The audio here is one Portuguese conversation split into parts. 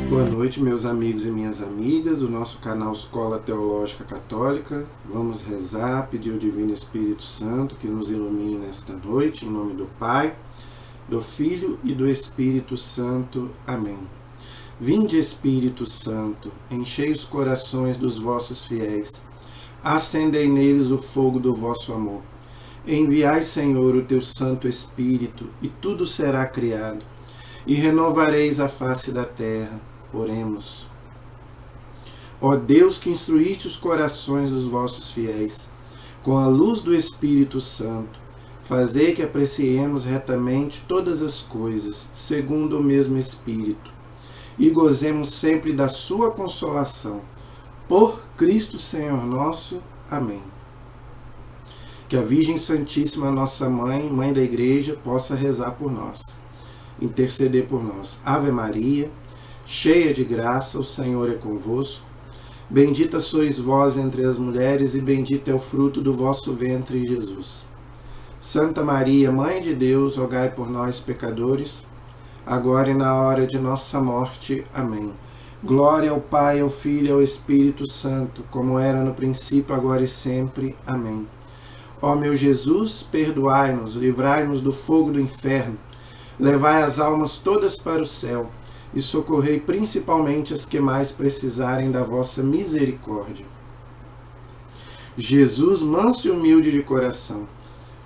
Boa noite, meus amigos e minhas amigas do nosso canal Escola Teológica Católica. Vamos rezar, pedir ao Divino Espírito Santo que nos ilumine nesta noite, em nome do Pai, do Filho e do Espírito Santo. Amém. Vinde, Espírito Santo, enchei os corações dos vossos fiéis, acendei neles o fogo do vosso amor. Enviai, Senhor, o teu Santo Espírito, e tudo será criado, e renovareis a face da terra. Oremos. Ó Deus, que instruíste os corações dos vossos fiéis, com a luz do Espírito Santo, fazei que apreciemos retamente todas as coisas, segundo o mesmo Espírito, e gozemos sempre da sua consolação. Por Cristo Senhor nosso. Amém. Que a Virgem Santíssima, nossa Mãe, Mãe da Igreja, possa rezar por nós, interceder por nós. Ave Maria, cheia de graça, o Senhor é convosco. Bendita sois vós entre as mulheres, e bendito é o fruto do vosso ventre, Jesus. Santa Maria, Mãe de Deus, rogai por nós, pecadores, agora e na hora de nossa morte. Amém. Glória ao Pai, ao Filho e ao Espírito Santo, como era no princípio, agora e sempre. Amém. Ó meu Jesus, perdoai-nos, livrai-nos do fogo do inferno, levai as almas todas para o céu, e socorrei principalmente as que mais precisarem da vossa misericórdia. Jesus, manso e humilde de coração,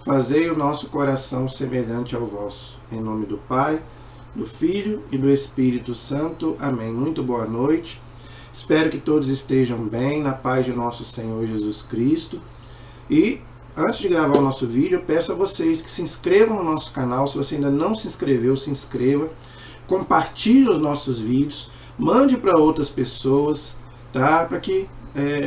fazei o nosso coração semelhante ao vosso. Em nome do Pai, do Filho e do Espírito Santo. Amém. Muito boa noite. Espero que todos estejam bem, na paz de nosso Senhor Jesus Cristo. E antes de gravar o nosso vídeo, eu peço a vocês que se inscrevam no nosso canal. Se você ainda não se inscreveu, se inscreva. Compartilhe os nossos vídeos, mande para outras pessoas, tá? Para que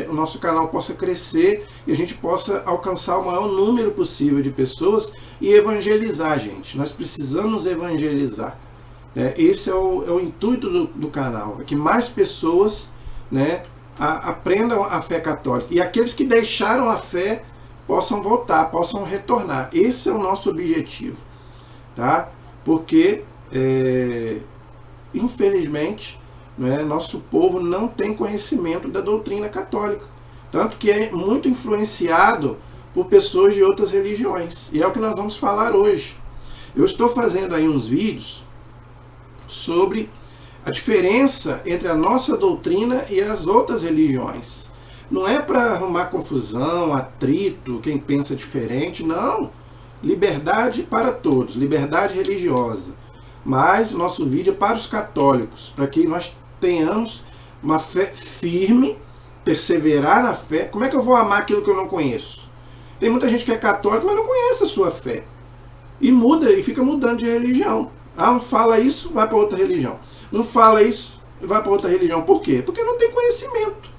o nosso canal possa crescer e a gente possa alcançar o maior número possível de pessoas e evangelizar, gente. Nós precisamos evangelizar. Esse é o intuito do canal, é que mais pessoas, né, aprendam a fé católica. E aqueles que deixaram a fé possam voltar, possam retornar. Esse é o nosso objetivo, tá? Porque infelizmente, né, nosso povo não tem conhecimento da doutrina católica, tanto que é muito influenciado por pessoas de outras religiões, e é o que nós vamos falar hoje. Eu estou fazendo aí uns vídeos sobre a diferença entre a nossa doutrina e as outras religiões. Não é para arrumar confusão, atrito, quem pensa diferente, não. Liberdade para todos, liberdade religiosa. Mas o nosso vídeo é para os católicos, para que nós tenhamos uma fé firme, perseverar na fé. Como é que eu vou amar aquilo que eu não conheço? Tem muita gente que é católica, mas não conhece a sua fé. E muda, e fica mudando de religião. Ah, não fala isso, vai para outra religião. Não fala isso, vai para outra religião. Por quê? Porque não tem conhecimento.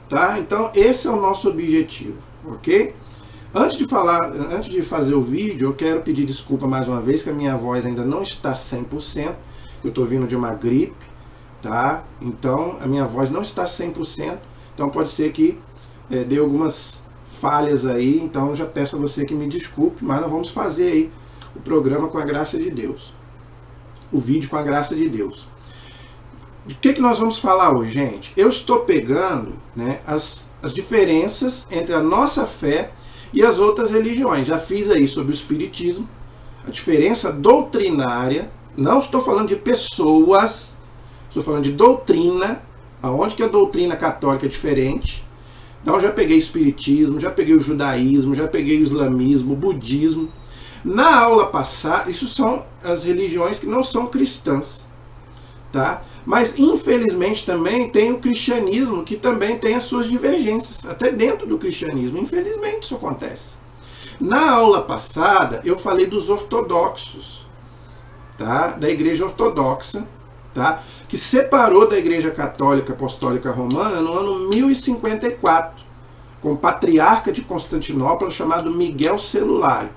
Tá? Então, esse é o nosso objetivo, ok? Antes de fazer o vídeo, eu quero pedir desculpa mais uma vez, que a minha voz ainda não está 100%, eu estou vindo de uma gripe, tá? Então, a minha voz não está 100%, então pode ser que dê algumas falhas aí, então eu já peço a você que me desculpe, mas nós vamos fazer aí o programa com a graça de Deus, o vídeo com a graça de Deus. De que nós vamos falar hoje, gente? Eu estou pegando, né, as diferenças entre a nossa fé e as outras religiões. Já fiz aí sobre o Espiritismo, a diferença doutrinária. Não estou falando de pessoas, estou falando de doutrina, aonde que a doutrina católica é diferente. Então já peguei o Espiritismo, já peguei o Judaísmo, já peguei o Islamismo, o Budismo. Na aula passada, isso são as religiões que não são cristãs, tá? Mas infelizmente também tem o cristianismo, que também tem as suas divergências, até dentro do cristianismo, infelizmente isso acontece. Na aula passada eu falei dos ortodoxos, tá? Da igreja ortodoxa, tá? Que separou da igreja católica apostólica romana no ano 1054, com o patriarca de Constantinopla chamado Miguel Celulário,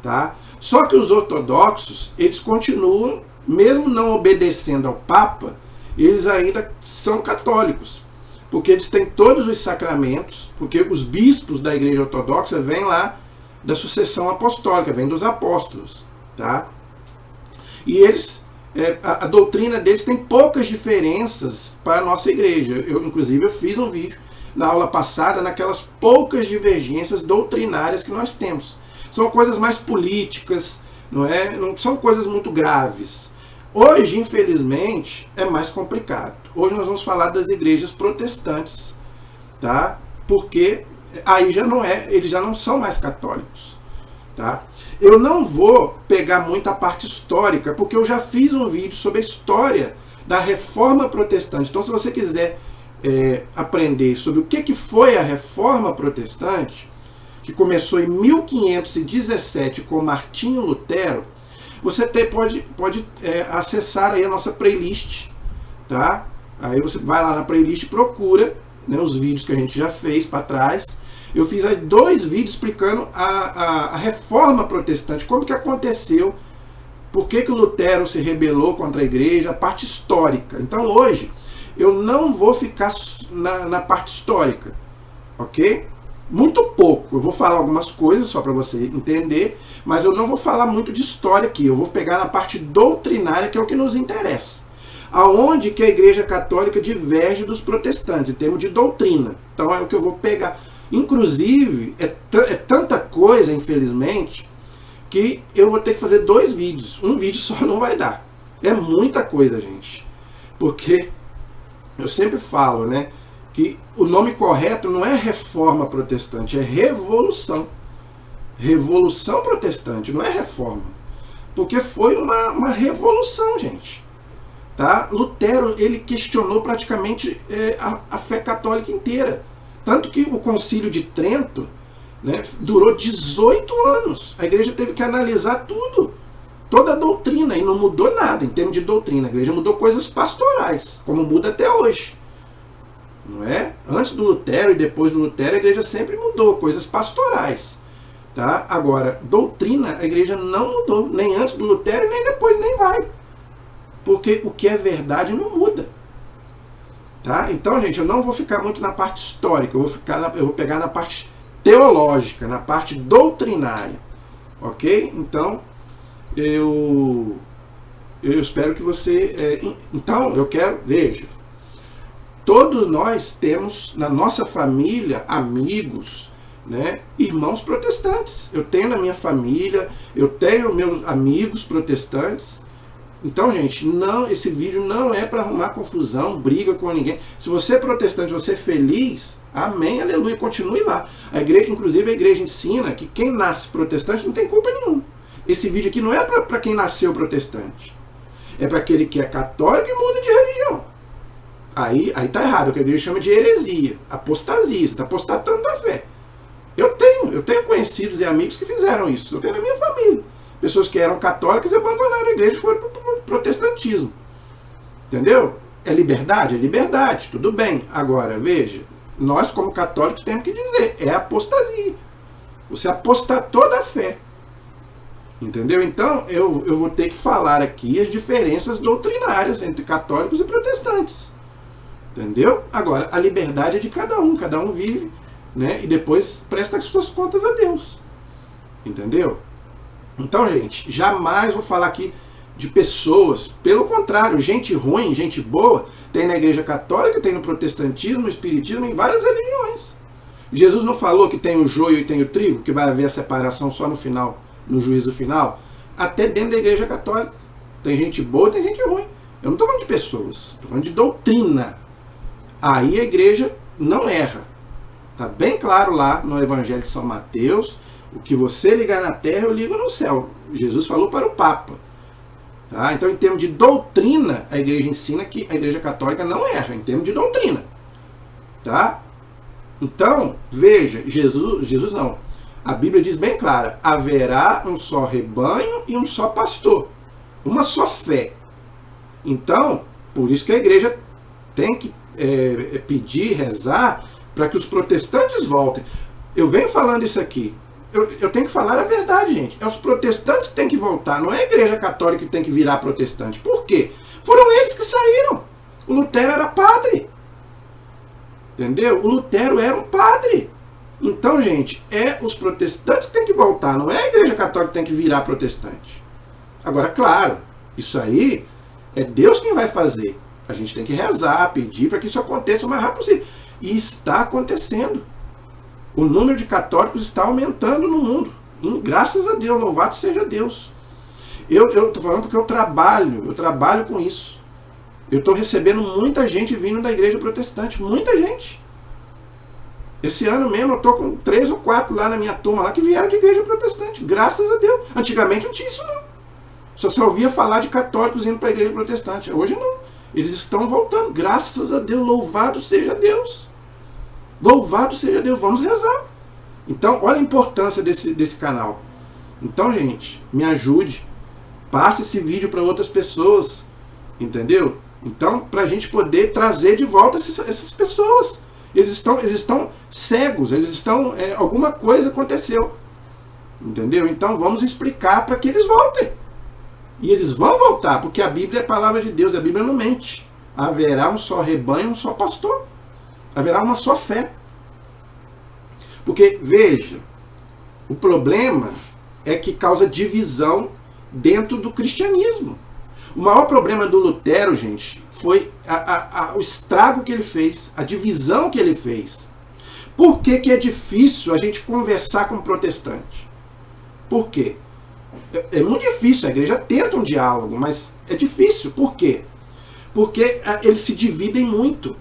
tá? Só que os ortodoxos, eles continuam, mesmo não obedecendo ao Papa, eles ainda são católicos, porque eles têm todos os sacramentos, porque os bispos da igreja ortodoxa vêm lá da sucessão apostólica, vêm dos apóstolos, tá? E eles a doutrina deles tem poucas diferenças para a nossa igreja. Inclusive, eu fiz um vídeo na aula passada naquelas poucas divergências doutrinárias que nós temos. São coisas mais políticas, não são coisas muito graves. Hoje, infelizmente, é mais complicado. Hoje nós vamos falar das igrejas protestantes, tá? Porque aí eles já não são mais católicos, tá? Eu não vou pegar muito a parte histórica, porque eu já fiz um vídeo sobre a história da Reforma Protestante. Então, se você quiser aprender sobre o que foi a Reforma Protestante, que começou em 1517 com Martinho Lutero, você pode acessar aí a nossa playlist, tá? Aí você vai lá na playlist e procura, né, os vídeos que a gente já fez para trás. Eu fiz aí 2 vídeos explicando a Reforma Protestante, como que aconteceu, por que o Lutero se rebelou contra a igreja, a parte histórica. Então hoje eu não vou ficar na parte histórica, ok? Muito pouco. Eu vou falar algumas coisas só para você entender, mas eu não vou falar muito de história aqui. Eu vou pegar na parte doutrinária, que é o que nos interessa. Aonde que a Igreja Católica diverge dos protestantes, em termos de doutrina. Então é o que eu vou pegar. Inclusive, é tanta coisa, infelizmente, que eu vou ter que fazer 2 vídeos. Um vídeo só não vai dar. É muita coisa, gente. Porque eu sempre falo, né, que o nome correto não é reforma protestante, é revolução. Revolução protestante, não é reforma. Porque foi uma revolução, gente. Tá? Lutero, ele questionou praticamente a fé católica inteira. Tanto que o Concílio de Trento, né, durou 18 anos. A igreja teve que analisar tudo. Toda a doutrina, e não mudou nada em termos de doutrina. A igreja mudou coisas pastorais, como muda até hoje. Não é? Antes do Lutero e depois do Lutero, a igreja sempre mudou coisas pastorais. Tá? Agora, doutrina, a igreja não mudou, nem antes do Lutero, nem depois, nem vai. Porque o que é verdade não muda. Tá? Então, gente, eu não vou ficar muito na parte histórica, eu vou pegar na parte teológica, na parte doutrinária. Ok? Então, eu espero que você... então, eu quero... Veja, todos nós temos na nossa família amigos, né, irmãos protestantes. Eu tenho na minha família, eu tenho meus amigos protestantes. Então, gente, esse vídeo não é para arrumar confusão, briga com ninguém. Se você é protestante, você é feliz, amém, aleluia, continue lá. Inclusive a igreja ensina que quem nasce protestante não tem culpa nenhuma. Esse vídeo aqui não é para quem nasceu protestante. É para aquele que é católico e muda de religião. Aí tá errado, o que a igreja chama de heresia, apostasia, você está apostatando da fé. Eu tenho conhecidos e amigos que fizeram isso, eu tenho na minha família. Pessoas que eram católicas e abandonaram a igreja e foram para o protestantismo. Entendeu? É liberdade? É liberdade, tudo bem. Agora, veja, nós como católicos temos que dizer, é apostasia. Você apostatou da fé. Entendeu? Então, eu vou ter que falar aqui as diferenças doutrinárias entre católicos e protestantes. Entendeu? Agora, a liberdade é de cada um vive, né? E depois presta as suas contas a Deus. Entendeu? Então, gente, jamais vou falar aqui de pessoas, pelo contrário, gente ruim, gente boa, tem na igreja católica, tem no protestantismo, no espiritismo, em várias religiões. Jesus não falou que tem o joio e tem o trigo, que vai haver a separação só no final, no juízo final? Até dentro da igreja católica. Tem gente boa e tem gente ruim. Eu não estou falando de pessoas, estou falando de doutrina. Aí a igreja não erra. Está bem claro lá no Evangelho de São Mateus, o que você ligar na terra, eu ligo no céu. Jesus falou para o Papa. Tá? Então, em termos de doutrina, a igreja ensina que a igreja católica não erra, em termos de doutrina. Tá? Então, veja, Jesus não. A Bíblia diz bem clara, haverá um só rebanho e um só pastor. Uma só fé. Então, por isso que a igreja tem que pedir, rezar, para que os protestantes voltem. Eu venho falando isso aqui. Eu tenho que falar a verdade, gente. É os protestantes que têm que voltar, não é a igreja católica que tem que virar protestante. Por quê? Foram eles que saíram. O Lutero era padre. Entendeu? O Lutero era um padre. Então, gente, é os protestantes que têm que voltar, não é a igreja católica que tem que virar protestante. Agora, claro, isso aí É Deus quem vai fazer. A gente tem que rezar, pedir para que isso aconteça o mais rápido possível. E está acontecendo. O número de católicos está aumentando no mundo. E, graças a Deus, louvado seja Deus. Eu estou falando porque eu trabalho com isso. Eu estou recebendo muita gente vindo da igreja protestante, muita gente. Esse ano mesmo eu estou com 3 ou 4 lá na minha turma lá que vieram de igreja protestante, graças a Deus. Antigamente não tinha isso não. Só se ouvia falar de católicos indo para a igreja protestante. Hoje não. Eles estão voltando, graças a Deus, louvado seja Deus. Louvado seja Deus, vamos rezar. Então, olha a importância desse canal. Então, gente, me ajude. Passe esse vídeo para outras pessoas. Entendeu? Então, para a gente poder trazer de volta essas pessoas. Eles estão cegos, alguma coisa aconteceu. Entendeu? Então, vamos explicar para que eles voltem. E eles vão voltar, porque a Bíblia é a palavra de Deus, a Bíblia não mente. Haverá um só rebanho, um só pastor. Haverá uma só fé. Porque, veja, o problema é que causa divisão dentro do cristianismo. O maior problema do Lutero, gente, foi o estrago que ele fez, a divisão que ele fez. Por que é difícil a gente conversar com o protestante? Por quê? É muito difícil, a igreja tenta um diálogo, mas é difícil. Por quê? Porque eles se dividem muito.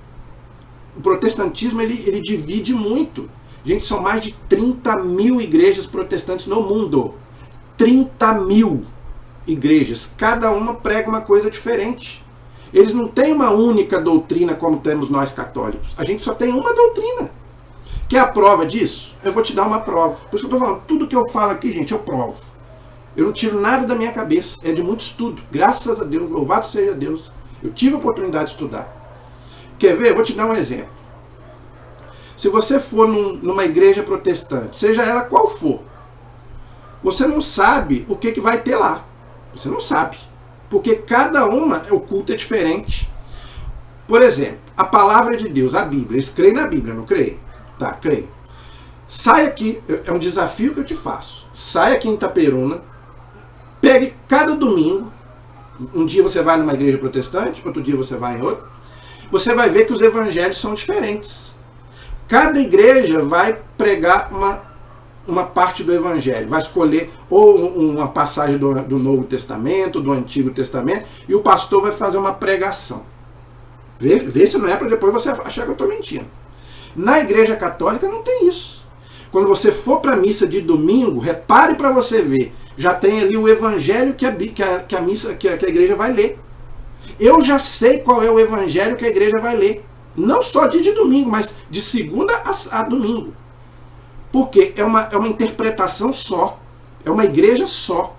O protestantismo ele divide muito. Gente, são mais de 30 mil igrejas protestantes no mundo. 30 mil igrejas. Cada uma prega uma coisa diferente. Eles não têm uma única doutrina como temos nós católicos. A gente só tem uma doutrina. Quer a prova disso? Eu vou te dar uma prova. Por isso que eu estou falando, tudo que eu falo aqui, gente, eu provo. Eu não tiro nada da minha cabeça. É de muito estudo. Graças a Deus, louvado seja Deus. Eu tive a oportunidade de estudar. Quer ver? Eu vou te dar um exemplo. Se você for numa igreja protestante, seja ela qual for, você não sabe o que vai ter lá. Você não sabe. Porque cada uma, o culto é diferente. Por exemplo, a palavra de Deus, a Bíblia. Eles creem na Bíblia, não creem? Tá, creem. Sai aqui, é um desafio que eu te faço. Sai aqui em Itaperuna, pegue cada domingo. Um dia você vai numa igreja protestante, outro dia você vai em outra. Você vai ver que os evangelhos são diferentes. Cada igreja vai pregar uma parte do evangelho. Vai escolher ou uma passagem do Novo Testamento, do Antigo Testamento, e o pastor vai fazer uma pregação. Vê se não é para depois você achar que eu estou mentindo. Na igreja católica não tem isso. Quando você for para a missa de domingo, repare para você ver. Já tem ali o evangelho que a igreja vai ler. Eu já sei qual é o evangelho que a igreja vai ler. Não só de domingo, mas de segunda a domingo. Porque é uma interpretação só. É uma igreja só.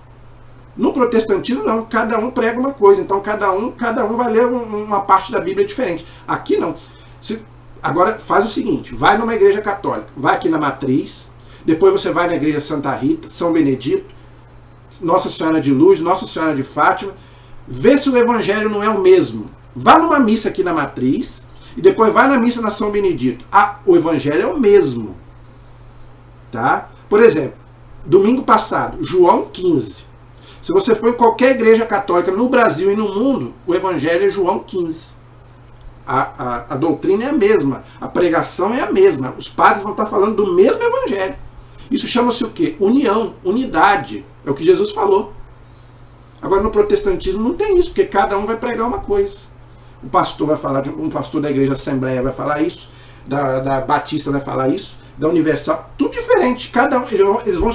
No protestantismo não, cada um prega uma coisa. Então cada um vai ler uma parte da Bíblia diferente. Aqui não. Agora faz o seguinte, vai numa igreja católica, vai aqui na Matriz, depois você vai na igreja Santa Rita, São Benedito, Nossa Senhora de Luz, Nossa Senhora de Fátima, vê se o evangelho não é o mesmo. Vá numa missa aqui na Matriz, e depois vai na missa na São Benedito. O evangelho é o mesmo. Tá? Por exemplo, domingo passado, João 15. Se você for em qualquer igreja católica no Brasil e no mundo, o evangelho é João 15. A doutrina é a mesma, a pregação é a mesma, os padres vão estar falando do mesmo evangelho. Isso chama-se o quê? União, unidade, é o que Jesus falou. Agora no protestantismo não tem isso, porque cada um vai pregar uma coisa. O pastor vai falar, um pastor da igreja Assembleia vai falar isso, da Batista vai falar isso, da Universal, tudo diferente. Cada um, eles vão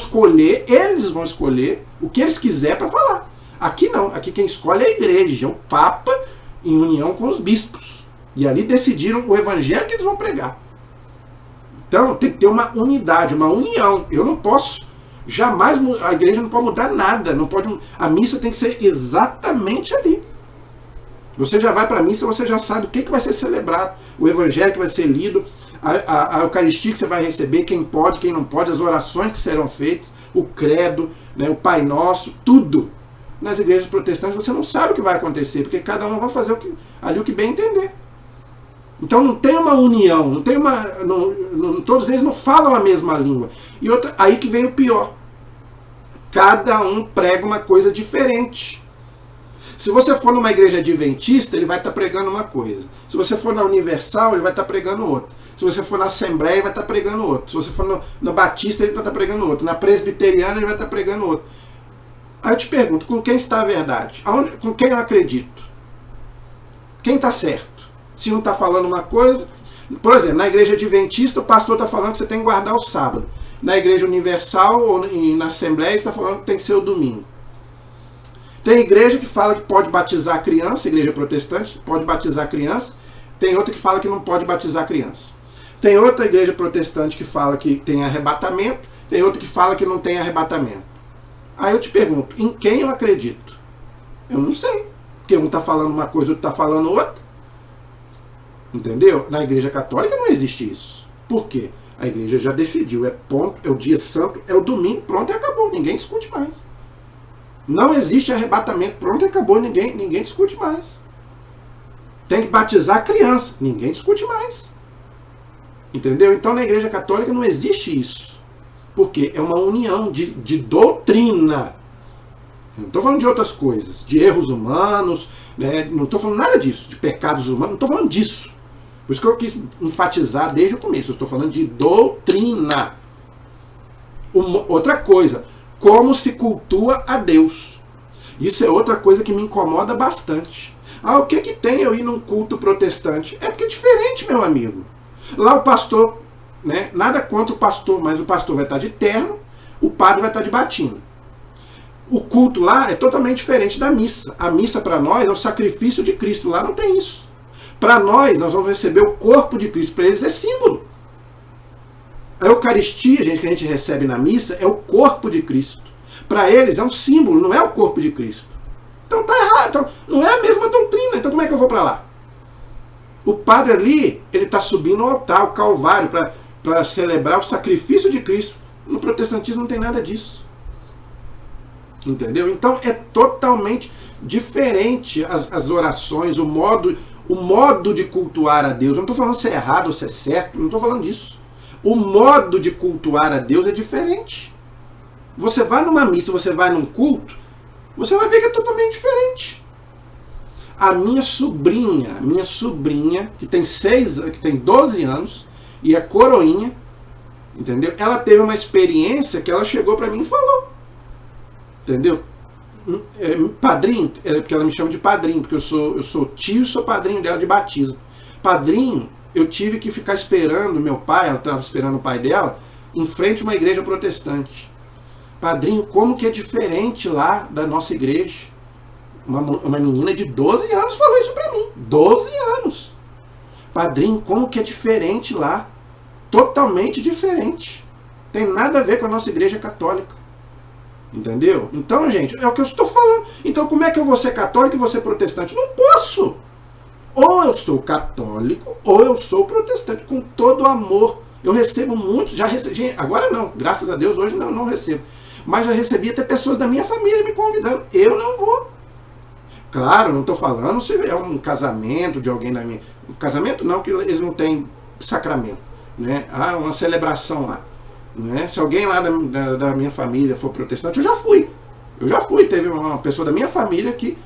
escolher o que eles quiserem para falar. Aqui não, aqui quem escolhe é a igreja, é o Papa em união com os bispos. E ali decidiram o evangelho que eles vão pregar. Então tem que ter uma unidade, uma união. Eu não posso, jamais, a igreja não pode mudar nada. Não pode, a missa tem que ser exatamente ali. Você já vai para a missa, você já sabe o que vai ser celebrado. O evangelho que vai ser lido, a Eucaristia que você vai receber, quem pode, quem não pode, as orações que serão feitas, o credo, né, o Pai Nosso, tudo. Nas igrejas protestantes você não sabe o que vai acontecer, porque cada um vai fazer ali o que bem entender. Então não tem uma união, não tem todos eles não falam a mesma língua. E outra, aí que vem o pior. Cada um prega uma coisa diferente. Se você for numa igreja adventista, ele vai estar pregando uma coisa. Se você for na Universal, ele vai estar pregando outra. Se você for na Assembleia, ele vai estar pregando outra. Se você for na Batista, ele vai estar pregando outra. Na Presbiteriana, ele vai estar pregando outra. Aí eu te pergunto, com quem está a verdade? Com quem eu acredito? Quem está certo? Se não está falando uma coisa... Por exemplo, na igreja adventista, o pastor está falando que você tem que guardar o sábado. Na igreja universal ou na Assembleia, está falando que tem que ser o domingo. Tem igreja que fala que pode batizar criança, igreja protestante, pode batizar criança. Tem outra que fala que não pode batizar criança. Tem outra igreja protestante que fala que tem arrebatamento. Tem outra que fala que não tem arrebatamento. Aí eu te pergunto, em quem eu acredito? Eu não sei. Porque um está falando uma coisa, outro está falando outra. Entendeu? Na igreja católica não existe isso. Por quê? A igreja já decidiu, é ponto, é o dia santo, é o domingo, pronto e acabou. Ninguém discute mais. Não existe arrebatamento, pronto e acabou, ninguém discute mais. Tem que batizar a criança, ninguém discute mais. Entendeu? Então na igreja católica não existe isso. Porque é uma união de doutrina. Eu não estou falando de outras coisas, de erros humanos, né? Não estou falando nada disso, de pecados humanos, não estou falando disso. Por isso que eu quis enfatizar desde o começo, eu estou falando de doutrina. Outra coisa, como se cultua a Deus. Isso é outra coisa que me incomoda bastante. O que tem eu ir num culto protestante? É porque é diferente, meu amigo. Lá o pastor, né, nada contra o pastor, mas o pastor vai estar de terno, o padre vai estar de batina. O culto lá é totalmente diferente da missa. A missa para nós é o sacrifício de Cristo, lá não tem isso. Para nós vamos receber o corpo de Cristo, para eles é símbolo. A Eucaristia, gente, que a gente recebe na missa é o corpo de Cristo. Para eles é um símbolo, não é o corpo de Cristo. Então tá errado, então, não é a mesma doutrina, então como é que eu vou para lá? O padre ali, ele está subindo ao altar, o Calvário, para celebrar o sacrifício de Cristo. No protestantismo não tem nada disso. Entendeu? Então é totalmente diferente as orações, o modo de cultuar a Deus. Eu não estou falando se é errado ou se é certo, não estou falando disso. O modo de cultuar a Deus é diferente. Você vai numa missa, você vai num culto, você vai ver que é totalmente diferente. A minha sobrinha, que tem 12 anos e é coroinha, entendeu? Ela teve uma experiência que ela chegou para mim e falou. Entendeu? Padrinho, porque ela me chama de padrinho, porque eu sou tio e sou padrinho dela de batismo. Padrinho, eu tive que ficar esperando meu pai, ela estava esperando o pai dela, em frente a uma igreja protestante. Padrinho, como que é diferente lá da nossa igreja? Uma menina de 12 anos falou isso pra mim. 12 anos. Padrinho, como que é diferente lá? Totalmente diferente. Tem nada a ver com a nossa igreja católica. Entendeu? Então, gente, é o que eu estou falando. Então, como é que eu vou ser católico e vou ser protestante? Não posso. Ou eu sou católico, ou eu sou protestante, com todo amor. Eu recebo muitos, já recebi, agora não, graças a Deus, hoje não recebo. Mas já recebi até pessoas da minha família me convidando. Eu não vou. Claro, não estou falando se é um casamento de alguém da minha... Casamento não, que eles não têm sacramento. Né? Uma celebração lá. Né? Se alguém lá da minha família for protestante, eu já fui. Teve uma pessoa da minha família que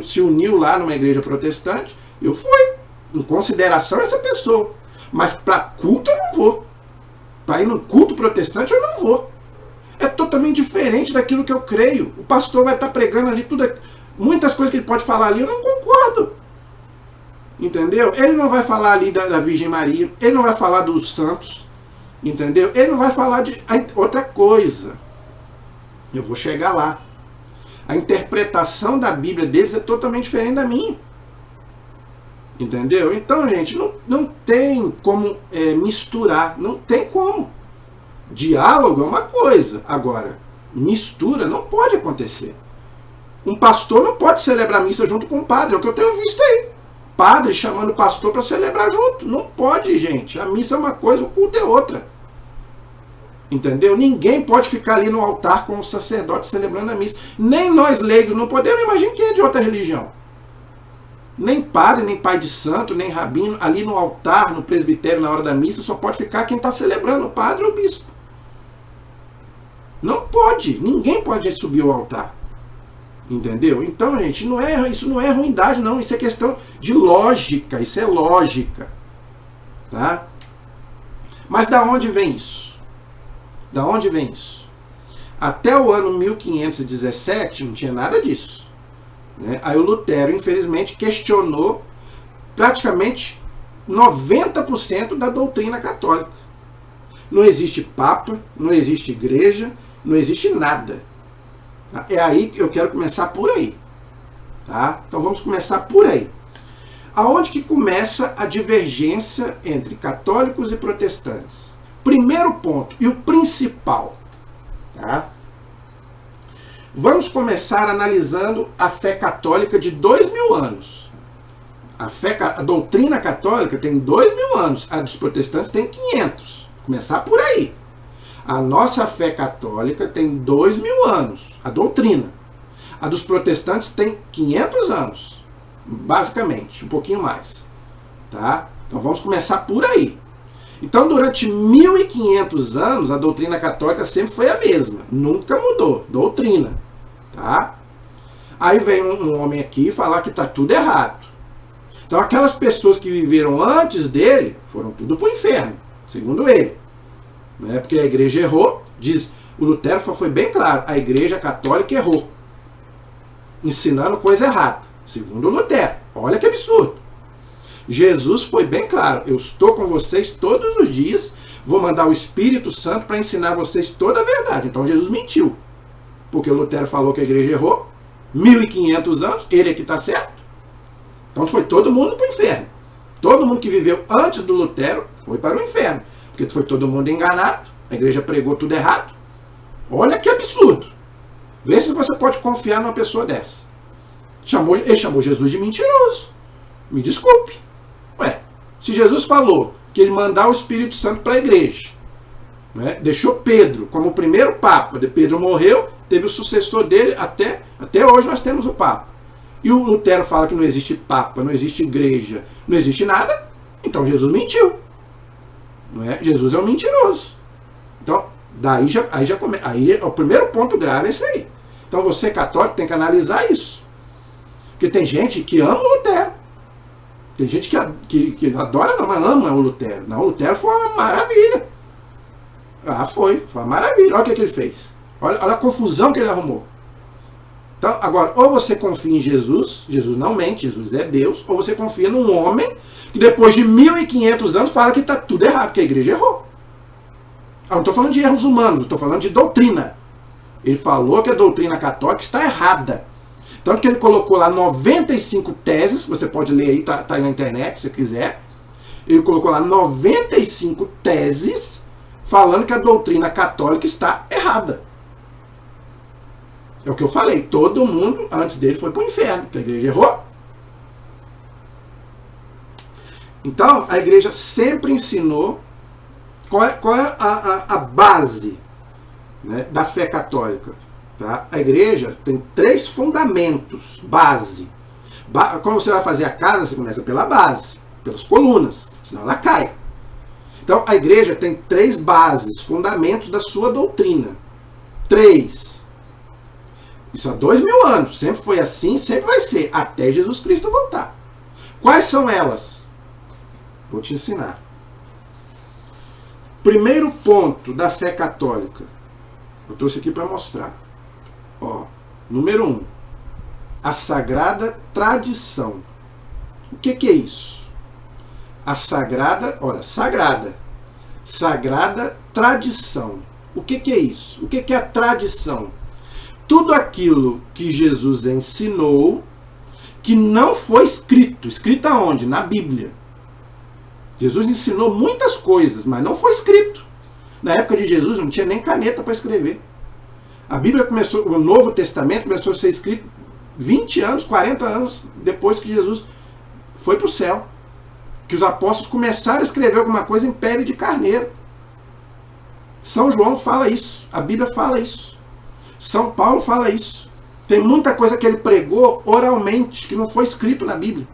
se uniu lá numa igreja protestante. Eu fui. Em consideração essa pessoa. Mas para culto eu não vou. Para ir no culto protestante eu não vou. É totalmente diferente daquilo que eu creio. O pastor vai estar pregando ali tudo. Muitas coisas que ele pode falar ali eu não concordo. Entendeu? Ele não vai falar ali da Virgem Maria. Ele não vai falar dos santos. Entendeu? Ele não vai falar de outra coisa. Eu vou chegar lá. A interpretação da Bíblia deles é totalmente diferente da minha. Entendeu? Então, gente, não tem como misturar. Não tem como. Diálogo é uma coisa. Agora, mistura não pode acontecer. Um pastor não pode celebrar missa junto com o padre. É o que eu tenho visto aí. Padre chamando o pastor para celebrar junto. Não pode, gente. A missa é uma coisa, o culto é outra. Entendeu? Ninguém pode ficar ali no altar com o sacerdote celebrando a missa. Nem nós leigos não podemos. Imagine quem é de outra religião. Nem padre, nem pai de santo, nem rabino. Ali no altar, no presbitério, na hora da missa, só pode ficar quem está celebrando, o padre ou o bispo. Não pode. Ninguém pode subir ao altar. Entendeu? Então, gente, isso não é ruindade, não. Isso é questão de lógica. Isso é lógica. Tá? Mas da onde vem isso? Da onde vem isso? Até o ano 1517 não tinha nada disso. Né? Aí o Lutero, infelizmente, questionou praticamente 90% da doutrina católica. Não existe papa, não existe igreja, não existe nada. Tá? É aí que eu quero começar por aí. Tá? Então vamos começar por aí. Aonde que começa a divergência entre católicos e protestantes? Primeiro ponto, e o principal. Tá? Vamos começar analisando a fé católica de 2000 anos. A doutrina católica tem 2000 anos, a dos protestantes tem 500. Começar por aí. A nossa fé católica tem 2000 anos, a doutrina. A dos protestantes tem 500 anos, basicamente, um pouquinho mais. Tá? Então vamos começar por aí. Então durante 1500 anos a doutrina católica sempre foi a mesma, nunca mudou, doutrina. Tá? Aí vem um homem aqui falar que está tudo errado. Então aquelas pessoas que viveram antes dele foram tudo para o inferno, segundo ele. Não é porque a igreja errou, diz, o Lutero foi bem claro, a igreja católica errou, ensinando coisa errada, segundo o Lutero. Olha que absurdo. Jesus foi bem claro, eu estou com vocês todos os dias, vou mandar o Espírito Santo para ensinar vocês toda a verdade. Então Jesus mentiu, porque o Lutero falou que a igreja errou, 1500 anos, ele é que está certo. Então foi todo mundo para o inferno. Todo mundo que viveu antes do Lutero foi para o inferno, porque foi todo mundo enganado, a igreja pregou tudo errado. Olha que absurdo. Vê se você pode confiar numa pessoa dessa. Ele chamou Jesus de mentiroso. Me desculpe. Ué, se Jesus falou que ele mandar o Espírito Santo para a igreja, né, deixou Pedro como o primeiro papa, Pedro morreu, teve o sucessor dele, até hoje nós temos o papa. E o Lutero fala que não existe papa, não existe igreja, não existe nada, então Jesus mentiu. Não é? Jesus é um mentiroso. Então, aí o primeiro ponto grave é esse aí. Então você católico tem que analisar isso. Porque tem gente que ama o Lutero. Tem gente que adora, não, mas ama o Lutero. Não, o Lutero foi uma maravilha. Foi uma maravilha. Olha o que ele fez. Olha a confusão que ele arrumou. Então, agora, ou você confia em Jesus, Jesus não mente, Jesus é Deus, ou você confia num homem que depois de 1500 anos fala que está tudo errado, que a igreja errou. Eu não estou falando de erros humanos, estou falando de doutrina. Ele falou que a doutrina católica está errada. Tanto que ele colocou lá 95 teses, você pode ler aí, tá aí na internet se quiser. Ele colocou lá 95 teses falando que a doutrina católica está errada. É o que eu falei, todo mundo antes dele foi para o inferno, porque a igreja errou. Então, a igreja sempre ensinou qual é a base, né, da fé católica. Tá? A igreja tem 3 fundamentos, base. Quando você vai fazer a casa, você começa pela base, pelas colunas, senão ela cai. Então, a igreja tem 3 bases, fundamentos da sua doutrina. 3. Isso há 2000 anos. Sempre foi assim, sempre vai ser, até Jesus Cristo voltar. Quais são elas? Vou te ensinar. Primeiro ponto da fé católica. Eu trouxe aqui para mostrar. Ó, número 1. A sagrada tradição. O que é isso? A sagrada, olha, sagrada tradição. O que é isso? O que é a tradição? Tudo aquilo que Jesus ensinou que não foi escrito. Escrito aonde? Na Bíblia. Jesus ensinou muitas coisas, mas não foi escrito. Na época de Jesus não tinha nem caneta para escrever. A Bíblia começou, o Novo Testamento começou a ser escrito 20 anos, 40 anos depois que Jesus foi para o céu. Que os apóstolos começaram a escrever alguma coisa em pele de carneiro. São João fala isso, a Bíblia fala isso. São Paulo fala isso. Tem muita coisa que ele pregou oralmente, que não foi escrito na Bíblia.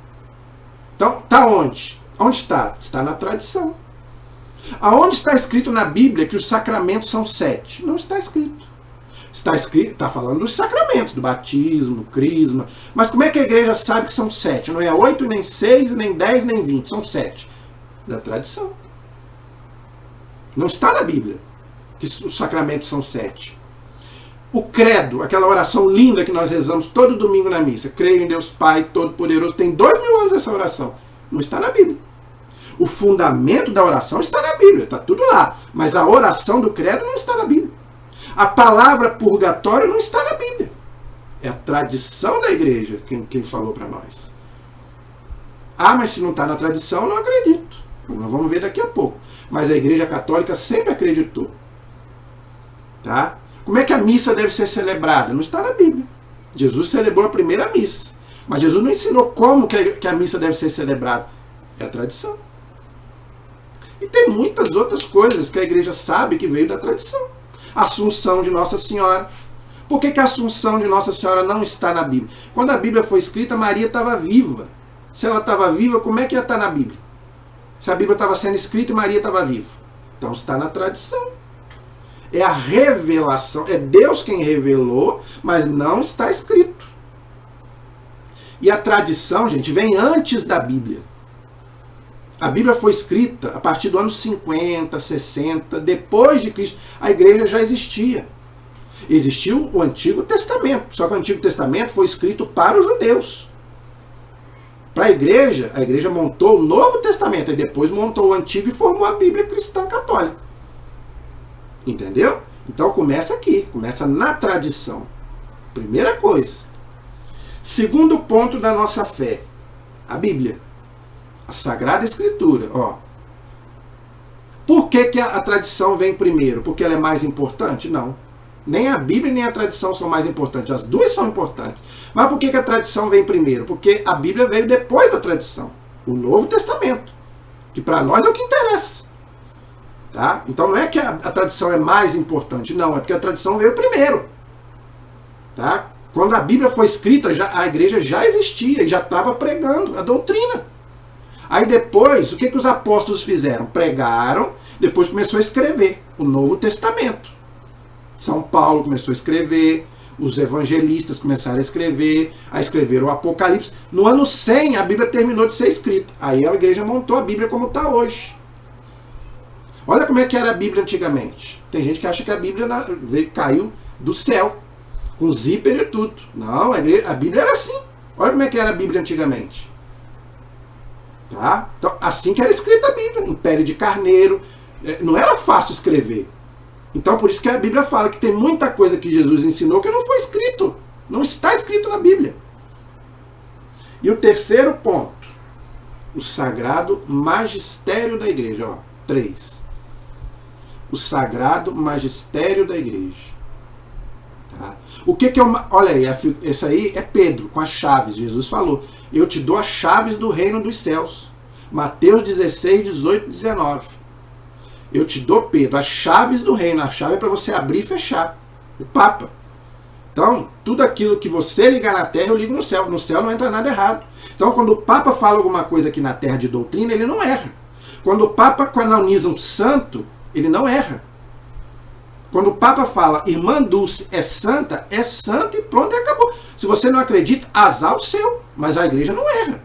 Então, está onde? Onde está? Está na tradição. Aonde está escrito na Bíblia que os sacramentos são 7? Não está escrito. Está escrito, está falando dos sacramentos, do batismo, crisma. Mas como é que a igreja sabe que são 7? Não é 8, nem 6, nem 10, nem 20. São 7. Da tradição. Não está na Bíblia que os sacramentos são 7. O credo, aquela oração linda que nós rezamos todo domingo na missa. Creio em Deus Pai Todo-Poderoso. Tem 2000 anos essa oração. Não está na Bíblia. O fundamento da oração está na Bíblia. Está tudo lá. Mas a oração do credo não está na Bíblia. A palavra purgatório não está na Bíblia. É a tradição da igreja quem falou para nós. Ah, mas se não está na tradição, eu não acredito. Nós vamos ver daqui a pouco. Mas a igreja católica sempre acreditou. Tá? Como é que a missa deve ser celebrada? Não está na Bíblia. Jesus celebrou a primeira missa. Mas Jesus não ensinou como que a missa deve ser celebrada. É a tradição. E tem muitas outras coisas que a igreja sabe que veio da tradição. Assunção de Nossa Senhora. Por que a Assunção de Nossa Senhora não está na Bíblia? Quando a Bíblia foi escrita, Maria estava viva. Se ela estava viva, como é que ia estar na Bíblia? Se a Bíblia estava sendo escrita e Maria estava viva. Então está na tradição. É a revelação. É Deus quem revelou, mas não está escrito. E a tradição, gente, vem antes da Bíblia. A Bíblia foi escrita a partir do ano 50, 60, depois de Cristo. A igreja já existia. Existiu o Antigo Testamento. Só que o Antigo Testamento foi escrito para os judeus. Para a igreja montou o Novo Testamento. E depois montou o Antigo e formou a Bíblia cristã católica. Entendeu? Então começa aqui. Começa na tradição. Primeira coisa. Segundo ponto da nossa fé. A Bíblia. A Sagrada Escritura, ó. Por que a tradição vem primeiro? Porque ela é mais importante? Não. Nem a Bíblia nem a tradição são mais importantes. As duas são importantes. Mas por que a tradição vem primeiro? Porque a Bíblia veio depois da tradição. O Novo Testamento. Que para nós é o que interessa. Tá? Então não é que a tradição é mais importante. Não, é porque a tradição veio primeiro. Tá? Quando a Bíblia foi escrita, a igreja já existia e já estava pregando a doutrina. Aí depois, o que os apóstolos fizeram? Pregaram, depois começou a escrever o Novo Testamento. São Paulo começou a escrever, os evangelistas começaram a escrever o Apocalipse. No ano 100, a Bíblia terminou de ser escrita. Aí a igreja montou a Bíblia como está hoje. Olha como é que era a Bíblia antigamente. Tem gente que acha que a Bíblia caiu do céu, com zíper e tudo. Não, a Bíblia era assim. Olha como é que era a Bíblia antigamente. Tá? Então, assim que era escrita a Bíblia, em pele de carneiro. Não era fácil escrever. Então por isso que a Bíblia fala que tem muita coisa que Jesus ensinou que não foi escrito. Não está escrito na Bíblia. E o terceiro ponto. O sagrado magistério da igreja. Ó, 3. O sagrado magistério da igreja. Tá? O que é uma... Olha aí, esse aí é Pedro com as chaves. Jesus falou: eu te dou as chaves do reino dos céus. Mateus 16, 18, 19. Eu te dou, Pedro, as chaves do reino. A chave é para você abrir e fechar. O Papa. Então, tudo aquilo que você ligar na terra, eu ligo no céu. No céu não entra nada errado. Então, quando o Papa fala alguma coisa aqui na terra de doutrina, ele não erra. Quando o Papa canoniza um santo, ele não erra. Quando o Papa fala, irmã Dulce é santa e pronto, e acabou. Se você não acredita, azar o seu. Mas a igreja não erra.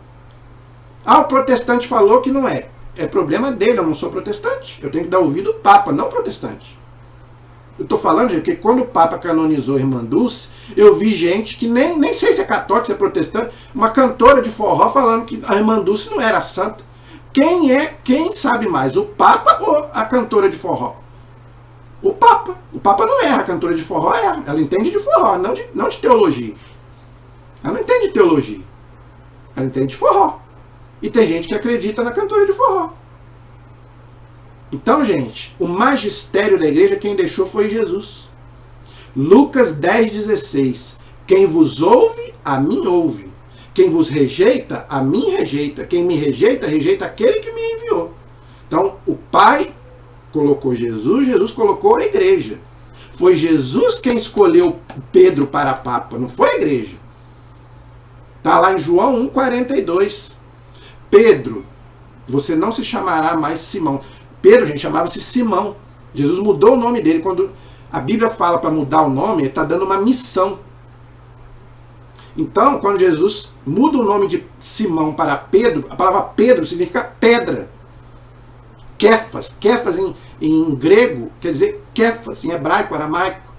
Ah, o protestante falou que não é. É problema dele, eu não sou protestante. Eu tenho que dar ouvido ao Papa, não protestante. Eu estou falando, gente, porque quando o Papa canonizou a irmã Dulce, eu vi gente que nem sei se é católico, se é protestante, uma cantora de forró falando que a irmã Dulce não era santa. Quem sabe mais, o Papa ou a cantora de forró? O Papa. O Papa não erra, a cantora de forró erra. Ela entende de forró, não de teologia. Ela não entende de teologia. Ela entende de forró. E tem gente que acredita na cantora de forró. Então, gente, o magistério da igreja, quem deixou foi Jesus. Lucas 10,16. Quem vos ouve, a mim ouve. Quem vos rejeita, a mim rejeita. Quem me rejeita, rejeita aquele que me enviou. Então, o Pai colocou Jesus, Jesus colocou a igreja. Foi Jesus quem escolheu Pedro para Papa, não foi a igreja. Está lá em João 1,42. Pedro, você não se chamará mais Simão. Pedro, gente, chamava-se Simão. Jesus mudou o nome dele quando A Bíblia fala para mudar o nome, ele está dando uma missão. Então, quando Jesus muda o nome de Simão para Pedro, a palavra Pedro significa pedra. Kéfas. Kéfas em grego quer dizer Kéfas, em hebraico, aramaico.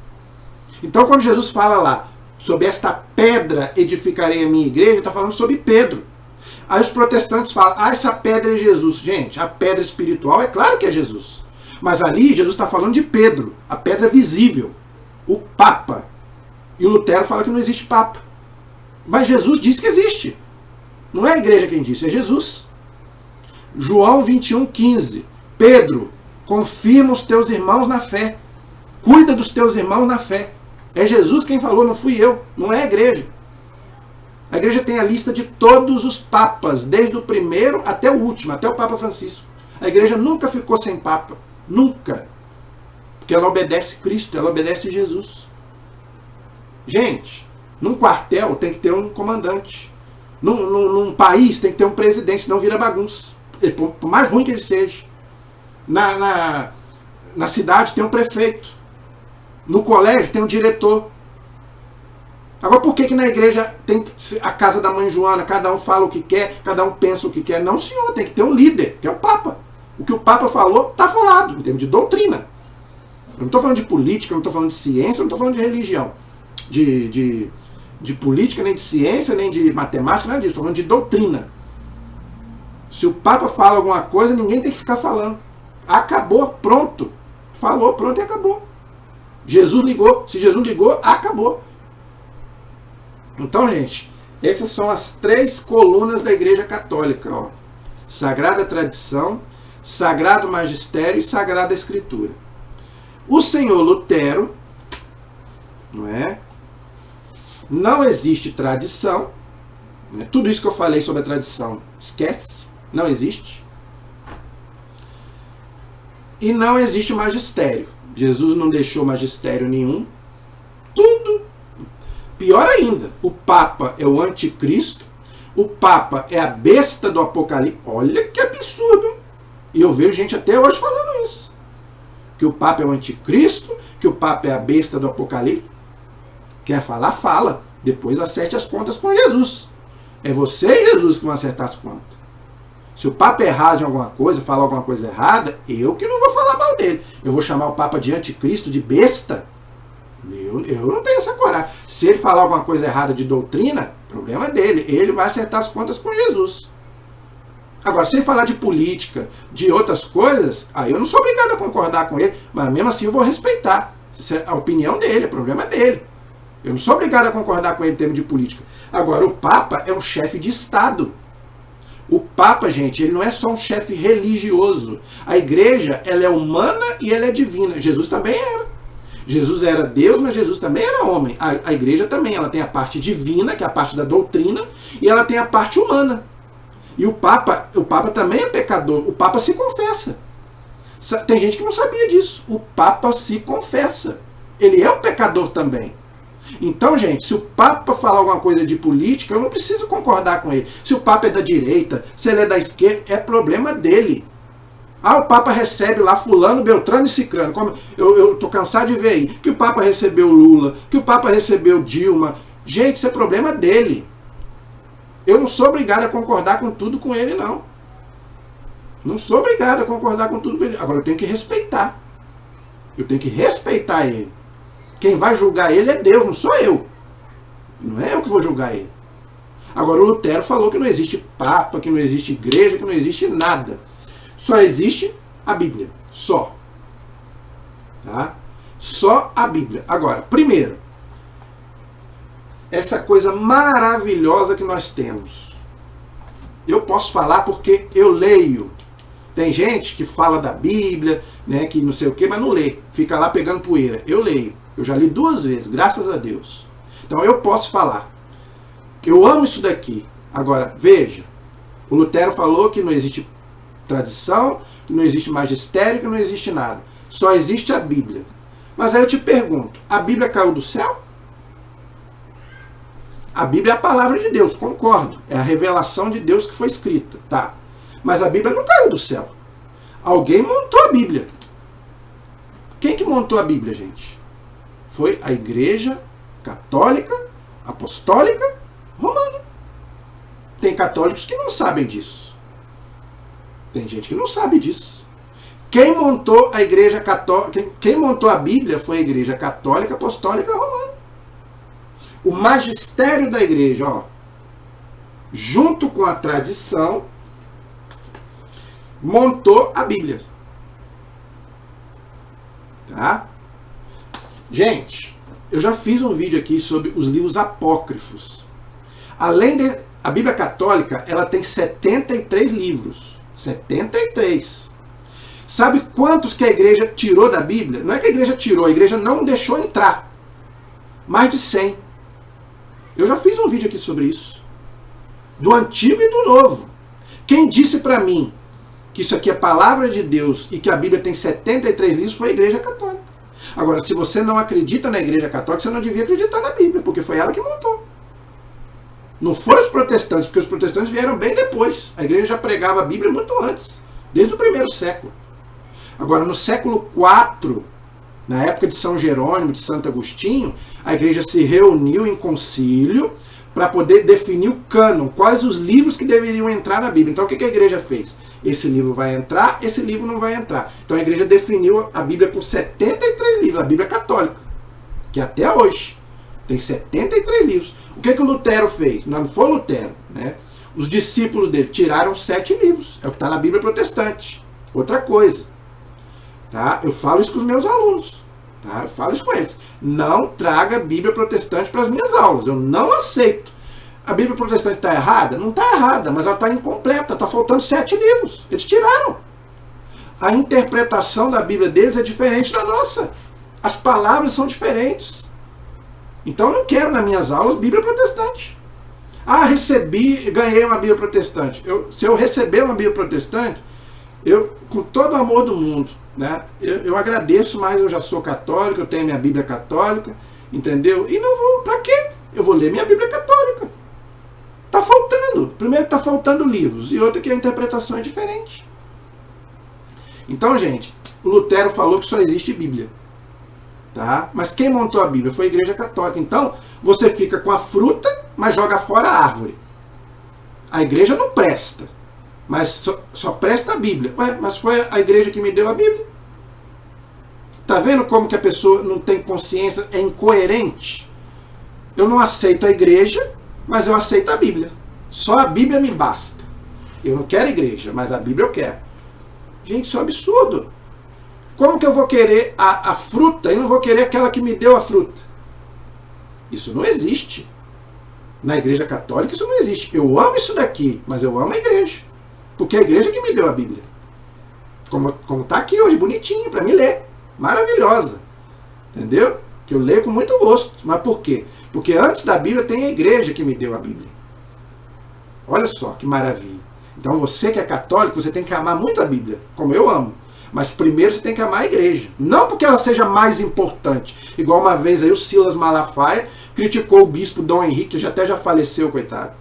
Então, quando Jesus fala lá, sobre esta pedra edificarei a minha igreja, está falando sobre Pedro. Aí os protestantes falam, essa pedra é Jesus. Gente, a pedra espiritual é claro que é Jesus. Mas ali Jesus está falando de Pedro, a pedra visível, o Papa. E o Lutero fala que não existe Papa. Mas Jesus disse que existe. Não é a igreja quem disse, é Jesus. João 21,15. Pedro, confirma os teus irmãos na fé. Cuida dos teus irmãos na fé. É Jesus quem falou, não fui eu, não é a igreja. A igreja tem a lista de todos os papas, desde o primeiro até o último, até o Papa Francisco. A igreja nunca ficou sem papa, nunca. Porque ela obedece Cristo, ela obedece Jesus. Gente, num quartel tem que ter um comandante. Num país tem que ter um presidente, senão vira bagunça. Por mais ruim que ele seja. Na cidade tem um prefeito. No colégio tem um diretor. Agora, por que na igreja tem a casa da mãe Joana, cada um fala o que quer, cada um pensa o que quer? Não, senhor, tem que ter um líder, que é o Papa. O que o Papa falou, está falado, em termos de doutrina. Eu não estou falando de política, eu não estou falando de ciência, eu não estou falando de religião. De política, nem de ciência, nem de matemática, nada disso. Estou falando de doutrina. Se o Papa fala alguma coisa, ninguém tem que ficar falando. Acabou, pronto. Falou, pronto e acabou. Jesus ligou. Se Jesus ligou, acabou. Então, gente, essas são as 3 colunas da Igreja Católica. Ó. Sagrada Tradição, Sagrado Magistério e Sagrada Escritura. O senhor Lutero, não é? Não existe tradição. Né? Tudo isso que eu falei sobre a tradição, esquece. Não existe. E não existe magistério. Jesus não deixou magistério nenhum. Tudo. Pior ainda, o Papa é o anticristo. O Papa é a besta do Apocalipse. Olha que absurdo, hein? E eu vejo gente até hoje falando isso. Que o Papa é o anticristo, que o Papa é a besta do Apocalipse. Quer falar? Fala. Depois acerte as contas com Jesus. É você e Jesus que vão acertar as contas. Se o Papa errar em alguma coisa, falar alguma coisa errada, eu que não vou falar mal dele. Eu vou chamar o Papa de anticristo, de besta? Eu não tenho essa coragem. Se ele falar alguma coisa errada de doutrina, problema dele. Ele vai acertar as contas com Jesus. Agora, se ele falar de política, de outras coisas, aí eu não sou obrigado a concordar com ele, mas mesmo assim eu vou respeitar. A opinião dele, é problema dele. Eu não sou obrigado a concordar com ele em termos de política. Agora, o Papa é um chefe de Estado. O Papa, gente, ele não é só um chefe religioso. A igreja, ela é humana e ela é divina. Jesus também era. Jesus era Deus, mas Jesus também era homem. A igreja também, ela tem a parte divina, que é a parte da doutrina, e ela tem a parte humana. E o Papa também é pecador. O Papa se confessa. Tem gente que não sabia disso. O Papa se confessa. Ele é um pecador também. Então, gente, se o Papa falar alguma coisa de política, eu não preciso concordar com ele. Se o Papa é da direita, se ele é da esquerda, é problema dele. O Papa recebe lá fulano, beltrano e cicrano. Como eu tô cansado de ver aí. Que o Papa recebeu Lula, que o Papa recebeu Dilma. Gente, isso é problema dele. Eu não sou obrigado a concordar com tudo com ele, não. Não sou obrigado a concordar com tudo com ele. Agora eu tenho que respeitar. Eu tenho que respeitar ele. Quem vai julgar ele é Deus, não sou eu. Não é eu que vou julgar ele. Agora o Lutero falou que não existe Papa, que não existe igreja, que não existe nada. Só existe a Bíblia. Só. Tá? Só a Bíblia. Agora, primeiro, essa coisa maravilhosa que nós temos. Eu posso falar porque eu leio. Tem gente que fala da Bíblia, né, que não sei o que, mas não lê. Fica lá pegando poeira. Eu leio. Eu já li 2 vezes, graças a Deus. Então eu posso falar. Eu amo isso daqui. Agora, veja. O Lutero falou que não existe tradição, que não existe magistério, que não existe nada. Só existe a Bíblia. Mas aí eu te pergunto, a Bíblia caiu do céu? A Bíblia é a palavra de Deus, concordo. É a revelação de Deus que foi escrita, tá? Mas a Bíblia não caiu do céu. Alguém montou a Bíblia. Quem que montou a Bíblia, gente? foi a Igreja Católica Apostólica Romana. Tem católicos que não sabem disso. Tem gente que não sabe disso. Quem montou a Igreja Católica, quem montou a Bíblia foi a Igreja Católica Apostólica Romana. O magistério da Igreja, ó, junto com a tradição, montou a Bíblia. Tá? Gente, eu já fiz um vídeo aqui sobre os livros apócrifos. Além de a Bíblia Católica, ela tem 73 livros. 73. Sabe quantos que a igreja tirou da Bíblia? Não é que a igreja tirou, a igreja não deixou entrar. Mais de 100. Eu já fiz um vídeo aqui sobre isso. Do Antigo e do Novo. Quem disse para mim que isso aqui é palavra de Deus e que a Bíblia tem 73 livros foi a Igreja Católica. Agora, se você não acredita na Igreja Católica, você não devia acreditar na Bíblia, porque foi ela que montou. Não foi os protestantes, porque os protestantes vieram bem depois. A igreja já pregava a Bíblia muito antes, desde o primeiro século. Agora, no século IV, na época de São Jerônimo, de Santo Agostinho, a igreja se reuniu em concílio para poder definir o cânon, quais os livros que deveriam entrar na Bíblia. Então, o que a igreja fez? Esse livro vai entrar, esse livro não vai entrar. Então, a igreja definiu a Bíblia com 73 livros, a Bíblia católica, que até hoje tem 73 livros. O que o Lutero fez? Não foi o Lutero, né? Os discípulos dele tiraram 7 livros. É o que está na Bíblia protestante. Outra coisa. Tá? Eu falo isso com os meus alunos. Tá? Eu falo isso com eles. Não traga a Bíblia protestante para as minhas aulas. Eu não aceito. A Bíblia protestante está errada? Não está errada, mas ela está incompleta. Está faltando 7 livros. Eles tiraram. A interpretação da Bíblia deles é diferente da nossa. As palavras são diferentes. Então eu não quero nas minhas aulas Bíblia protestante. Ah, ganhei uma Bíblia protestante. Se eu receber uma Bíblia protestante, eu, com todo o amor do mundo, né, eu agradeço, mas eu já sou católico, eu tenho minha Bíblia católica, entendeu? E não vou, pra quê? Eu vou ler minha Bíblia católica. Tá faltando. Primeiro tá faltando livros, e outra que a interpretação é diferente. Então, gente, o Lutero falou que só existe Bíblia. Tá? Mas quem montou a Bíblia foi a Igreja Católica. Então, você fica com a fruta, mas joga fora a árvore. A igreja não presta, mas só presta a Bíblia. Ué, mas foi a igreja que me deu a Bíblia. Tá vendo como que a pessoa não tem consciência, é incoerente? Eu não aceito a igreja, mas eu aceito a Bíblia. Só a Bíblia me basta. Eu não quero igreja, mas a Bíblia eu quero. Gente, isso é um absurdo. Como que eu vou querer a fruta e não vou querer aquela que me deu a fruta? Isso não existe. Na Igreja Católica isso não existe. Eu amo isso daqui, mas eu amo a igreja. Porque é a igreja que me deu a Bíblia. Como está aqui hoje, bonitinho, para me ler. Maravilhosa. Entendeu? Que eu leio com muito gosto. Mas por quê? Porque antes da Bíblia tem a igreja que me deu a Bíblia. Olha só que maravilha. Então você que é católico, você tem que amar muito a Bíblia, como eu amo. Mas primeiro você tem que amar a igreja. Não porque ela seja mais importante. Igual uma vez aí o Silas Malafaia criticou o bispo Dom Henrique, que até já faleceu, coitado.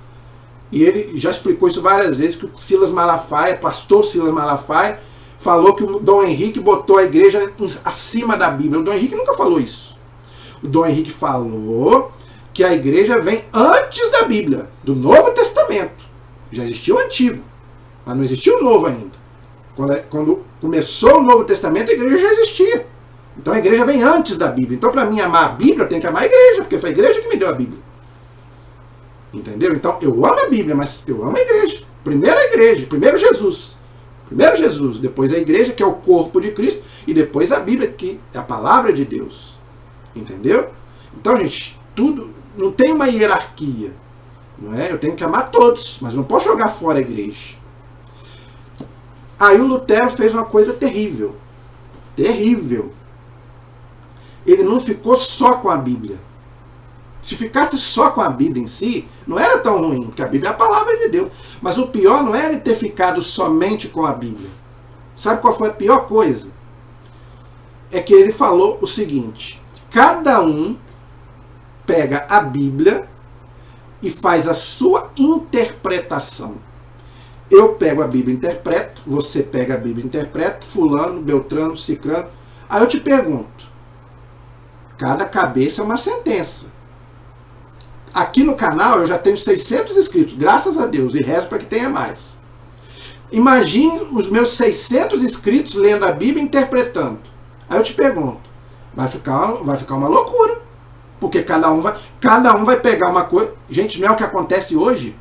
E ele já explicou isso várias vezes, que o Silas Malafaia, pastor Silas Malafaia, falou que o Dom Henrique botou a igreja acima da Bíblia. O Dom Henrique nunca falou isso. O Dom Henrique falou que a igreja vem antes da Bíblia, do Novo Testamento. Já existia o Antigo, mas não existia o Novo ainda. Quando começou o Novo Testamento, a igreja já existia. Então a igreja vem antes da Bíblia. Então, para mim amar a Bíblia, eu tenho que amar a igreja, porque foi a igreja que me deu a Bíblia. Entendeu? Então, eu amo a Bíblia, mas eu amo a igreja. Primeiro a igreja, primeiro Jesus. Primeiro Jesus, depois a igreja, que é o corpo de Cristo, e depois a Bíblia, que é a palavra de Deus. Entendeu? Então, gente, tudo não tem uma hierarquia. Não é? Eu tenho que amar todos, mas não posso jogar fora a igreja. Aí o Lutero fez uma coisa terrível. Terrível. Ele não ficou só com a Bíblia. Se ficasse só com a Bíblia em si, não era tão ruim, porque a Bíblia é a palavra de Deus. Mas o pior não era ele ter ficado somente com a Bíblia. Sabe qual foi a pior coisa? É que ele falou o seguinte: cada um pega a Bíblia e faz a sua interpretação. Eu pego a Bíblia e interpreto, você pega a Bíblia e interpreta, fulano, beltrano, cicrano. Aí eu te pergunto, Cada cabeça é uma sentença. Aqui no canal eu já tenho 600 inscritos, graças a Deus, e rezo para que tenha mais. Imagine os meus 600 inscritos lendo a Bíblia e interpretando. Aí eu te pergunto, vai ficar uma loucura. Porque cada um vai pegar uma coisa. Gente, não é o que acontece hoje?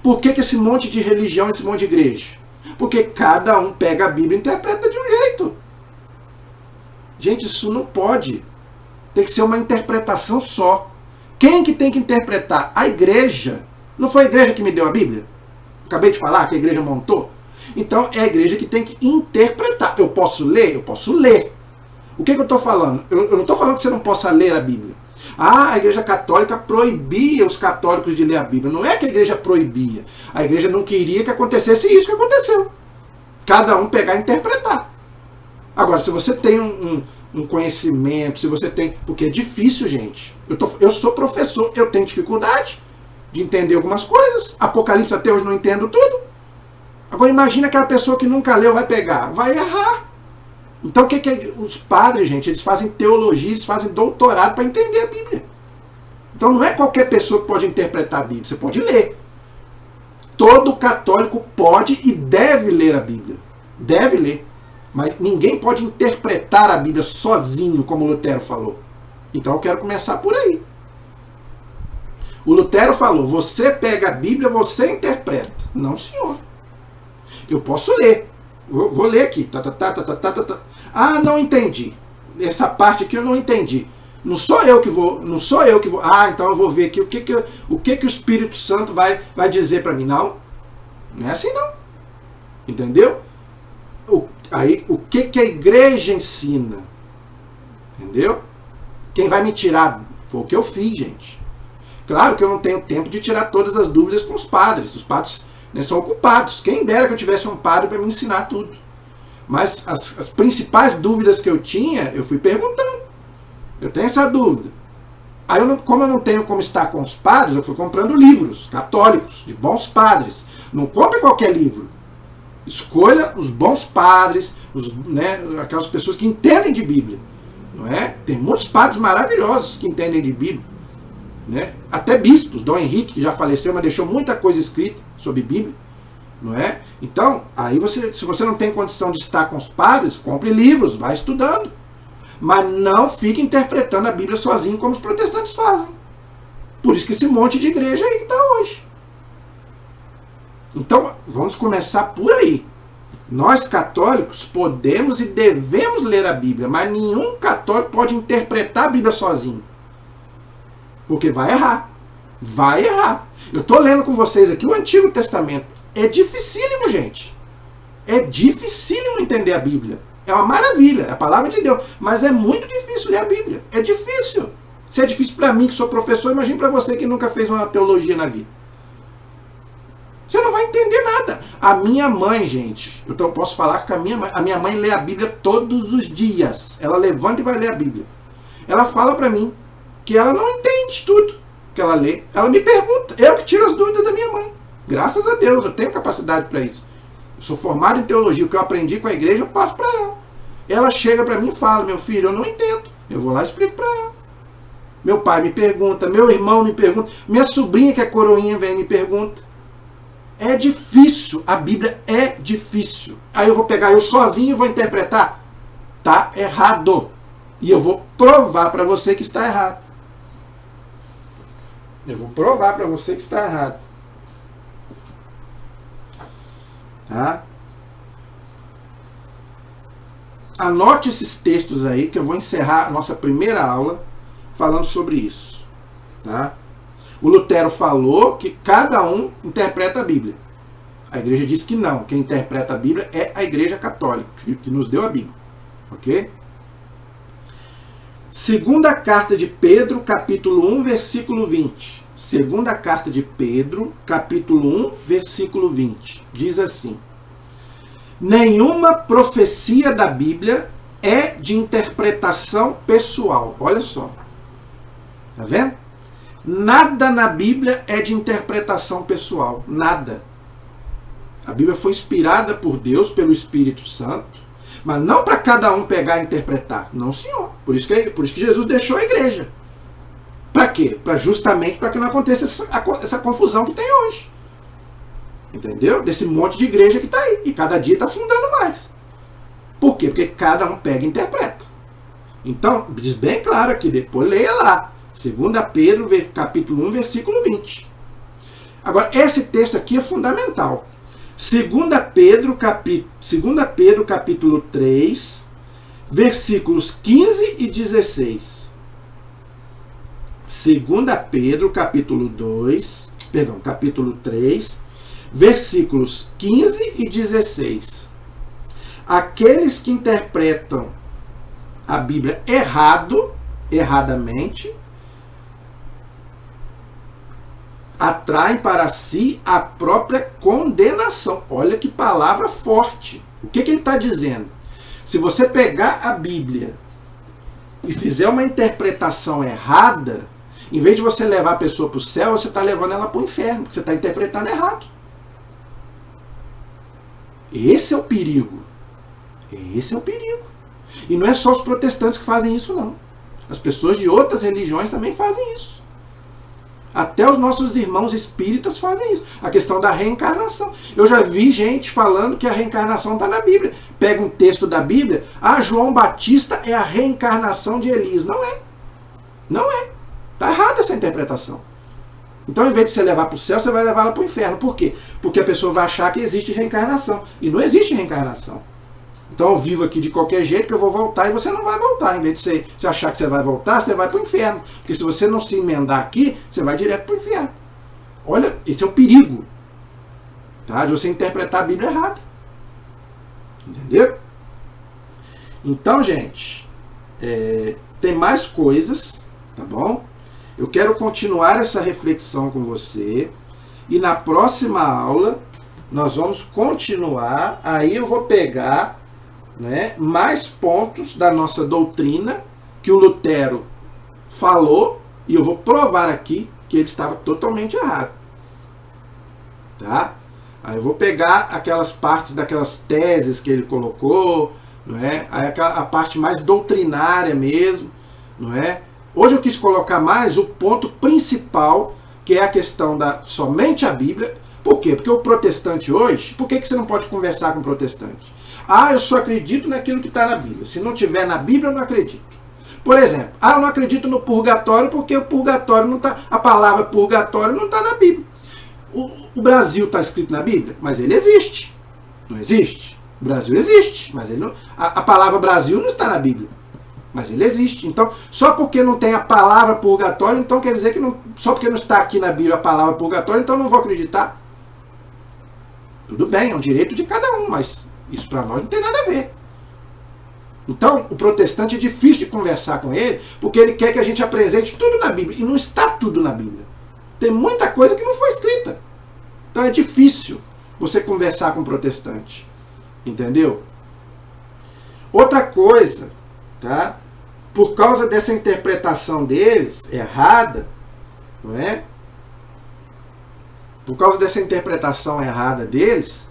Por que esse monte de religião, esse monte de igreja? Porque cada um pega a Bíblia e interpreta de um jeito. Gente, isso não pode. Tem que ser uma interpretação só. Quem que tem que interpretar? A igreja. Não foi a igreja que me deu a Bíblia? Acabei de falar que a igreja montou. Então é a igreja que tem que interpretar. Eu posso ler? Eu posso ler. O que eu estou falando? Eu não estou falando que você não possa ler a Bíblia. A igreja católica proibia os católicos de ler a Bíblia. Não é que a igreja proibia. A igreja não queria que acontecesse isso que aconteceu. Cada um pegar e interpretar. Agora, se você tem um conhecimento, se você tem... Porque é difícil, gente. Eu sou professor, eu tenho dificuldade de entender algumas coisas. Apocalipse até hoje não entendo tudo. Agora imagina aquela pessoa que nunca leu, vai pegar. Vai errar. Então o que é? Os padres, gente, eles fazem teologia, eles fazem doutorado para entender a Bíblia. Então não é qualquer pessoa que pode interpretar a Bíblia, você pode ler. Todo católico pode e deve ler a Bíblia. Deve ler. Mas ninguém pode interpretar a Bíblia sozinho, como Lutero falou. Então eu quero começar por aí. O Lutero falou, você pega a Bíblia, você interpreta. Não, senhor. Eu posso ler. Vou ler aqui. Ah, não entendi. Essa parte aqui eu não entendi. Não sou eu que vou. Ah, então eu vou ver aqui o que o Espírito Santo vai dizer para mim. Não. Não é assim não. Entendeu? Aí o que a igreja ensina? Entendeu? Quem vai me tirar? Foi o que eu fiz, gente. Claro que eu não tenho tempo de tirar todas as dúvidas com os padres. Os padres, né, são ocupados. Quem dera que eu tivesse um padre para me ensinar tudo. Mas as principais dúvidas que eu tinha, eu fui perguntando. Eu tenho essa dúvida. Aí, como eu não tenho como estar com os padres, eu fui comprando livros católicos, de bons padres. Não compre qualquer livro. Escolha os bons padres, aquelas pessoas que entendem de Bíblia. Não é? Tem muitos padres maravilhosos que entendem de Bíblia. Né? Até bispos, Dom Henrique, que já faleceu, mas deixou muita coisa escrita sobre Bíblia. Não é? Então, aí se você não tem condição de estar com os padres, compre livros, vai estudando. Mas não fique interpretando a Bíblia sozinho como os protestantes fazem. Por isso que esse monte de igreja aí está hoje. Então, vamos começar por aí. Nós católicos podemos e devemos ler a Bíblia, mas nenhum católico pode interpretar a Bíblia sozinho. Porque vai errar. Vai errar. Eu estou lendo com vocês aqui o Antigo Testamento. É dificílimo, gente. É dificílimo entender a Bíblia. É uma maravilha, é a palavra de Deus. Mas é muito difícil ler a Bíblia. É difícil. Se é difícil para mim, que sou professor, imagine para você que nunca fez uma teologia na vida. Você não vai entender nada. A minha mãe, gente, eu posso falar que a minha mãe lê a Bíblia todos os dias. Ela levanta e vai ler a Bíblia. Ela fala para mim que ela não entende tudo que ela lê. Ela me pergunta. Eu que tiro as dúvidas da minha mãe. Graças a Deus, eu tenho capacidade para isso. Eu sou formado em teologia. O que eu aprendi com a igreja, eu passo para ela. Ela chega para mim e fala, meu filho, eu não entendo. Eu vou lá e explico para ela. Meu pai me pergunta, meu irmão me pergunta, minha sobrinha que é coroinha vem e me pergunta. É difícil, a Bíblia é difícil. Aí eu vou pegar eu sozinho e vou interpretar? Tá errado. E eu vou provar para você que está errado. Eu vou provar para você que está errado. Tá? Anote esses textos aí que eu vou encerrar a nossa primeira aula falando sobre isso. Tá? O Lutero falou que cada um interpreta a Bíblia. A igreja diz que não. Quem interpreta a Bíblia é a igreja católica, que nos deu a Bíblia. Ok? Segunda carta de Pedro, capítulo 1, versículo 20. Segunda carta de Pedro, capítulo 1, versículo 20. Diz assim: nenhuma profecia da Bíblia é de interpretação pessoal. Olha só. Tá vendo? Nada na Bíblia é de interpretação pessoal. Nada. A Bíblia foi inspirada por Deus, pelo Espírito Santo, Mas não para cada um pegar e interpretar. Não, senhor. Por isso que Jesus deixou a igreja. Para quê? Justamente para que não aconteça essa confusão que tem hoje. Entendeu? Desse monte de igreja que está aí. E cada dia está afundando mais. Por quê? Porque cada um pega e interpreta. Então, diz bem claro aqui, depois leia lá. 2 Pedro, capítulo 1, versículo 20. Agora, esse texto aqui é fundamental. 2 Pedro, capítulo 3, versículos 15 e 16. 2 Pedro, capítulo 3, versículos 15 e 16. Aqueles que interpretam a Bíblia erradamente, atraem para si a própria condenação. Olha que palavra forte. O que ele está dizendo? Se você pegar a Bíblia e fizer uma interpretação errada, em vez de você levar a pessoa para o céu, você está levando ela para o inferno, porque você está interpretando errado. Esse é o perigo. Esse é o perigo. E não é só os protestantes que fazem isso, não. As pessoas de outras religiões também fazem isso. Até os nossos irmãos espíritas fazem isso. A questão da reencarnação. Eu já vi gente falando que a reencarnação está na Bíblia. Pega um texto da Bíblia, João Batista é a reencarnação de Elias. Não é. Não é. Está errada essa interpretação. Então, em vez de você levar para o céu, você vai levar ela para o inferno. Por quê? Porque a pessoa vai achar que existe reencarnação. E não existe reencarnação. Então eu vivo aqui de qualquer jeito que eu vou voltar e você não vai voltar. Em vez de você achar que você vai voltar, você vai para o inferno. Porque se você não se emendar aqui, você vai direto para o inferno. Olha, esse é o perigo. Tá? De você interpretar a Bíblia errada. Entendeu? Então, gente, tem mais coisas, tá bom? Eu quero continuar essa reflexão com você. E na próxima aula, nós vamos continuar. Aí eu vou pegar, né, mais pontos da nossa doutrina que o Lutero falou, e eu vou provar aqui que ele estava totalmente errado. Tá? Aí eu vou pegar aquelas partes daquelas teses que ele colocou, não é? Aí a parte mais doutrinária mesmo, não é? Hoje eu quis colocar mais o ponto principal, que é a questão da somente a Bíblia. Por quê? Porque o protestante hoje, por que você não pode conversar com o protestante? Eu só acredito naquilo que está na Bíblia. Se não tiver na Bíblia, eu não acredito. Por exemplo, eu não acredito no purgatório porque o purgatório não está. A palavra purgatório não está na Bíblia. O Brasil está escrito na Bíblia, mas ele existe. Não existe? O Brasil existe, mas ele não. A palavra Brasil não está na Bíblia, mas ele existe. Então, só porque não tem a palavra purgatório, então quer dizer que não. Só porque não está aqui na Bíblia a palavra purgatório, então eu não vou acreditar. Tudo bem, é um direito de cada um, mas isso para nós não tem nada a ver. Então, o protestante é difícil de conversar com ele, porque ele quer que a gente apresente tudo na Bíblia. E não está tudo na Bíblia. Tem muita coisa que não foi escrita. Então é difícil você conversar com o protestante. Entendeu? Outra coisa, tá? Por causa dessa interpretação deles, errada, não é? Por causa dessa interpretação errada deles,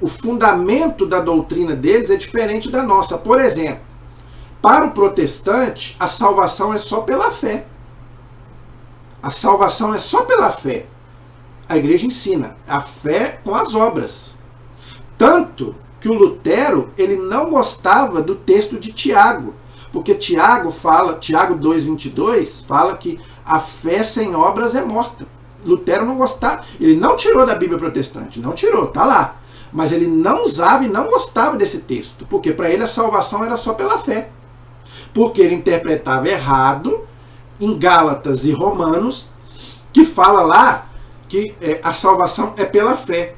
o fundamento da doutrina deles é diferente da nossa. Por exemplo, para o protestante, a salvação é só pela fé. A salvação é só pela fé. A igreja ensina a fé com as obras. Tanto que o Lutero, ele não gostava do texto de Tiago. Porque Tiago 2,22, fala que a fé sem obras é morta. Lutero não gostava, ele não tirou da Bíblia protestante, não tirou, tá lá. Mas ele não usava e não gostava desse texto, porque para ele a salvação era só pela fé. Porque ele interpretava errado em Gálatas e Romanos, que fala lá que a salvação é pela fé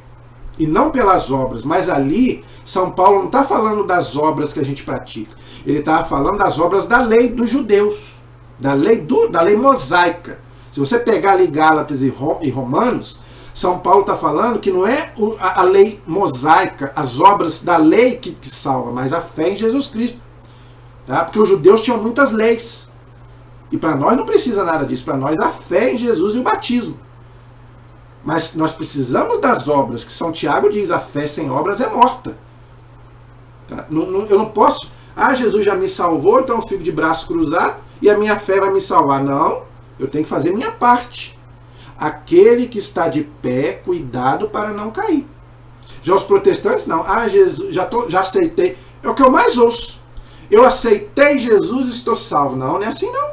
e não pelas obras. Mas ali, São Paulo não está falando das obras que a gente pratica. Ele estava falando das obras da lei dos judeus, da lei mosaica. Se você pegar ali Gálatas e Romanos, São Paulo está falando que não é a lei mosaica, as obras da lei que salva, mas a fé em Jesus Cristo. Tá? Porque os judeus tinham muitas leis. E para nós não precisa nada disso. Para nós a fé em Jesus e o batismo. Mas nós precisamos das obras, que São Tiago diz, a fé sem obras é morta. Tá? Eu não posso, Jesus já me salvou, então eu fico de braço cruzado e a minha fé vai me salvar. Não, eu tenho que fazer minha parte. Aquele que está de pé, cuidado para não cair. Já os protestantes, não. Jesus, já aceitei. É o que eu mais ouço. Eu aceitei Jesus e estou salvo. Não, não é assim não.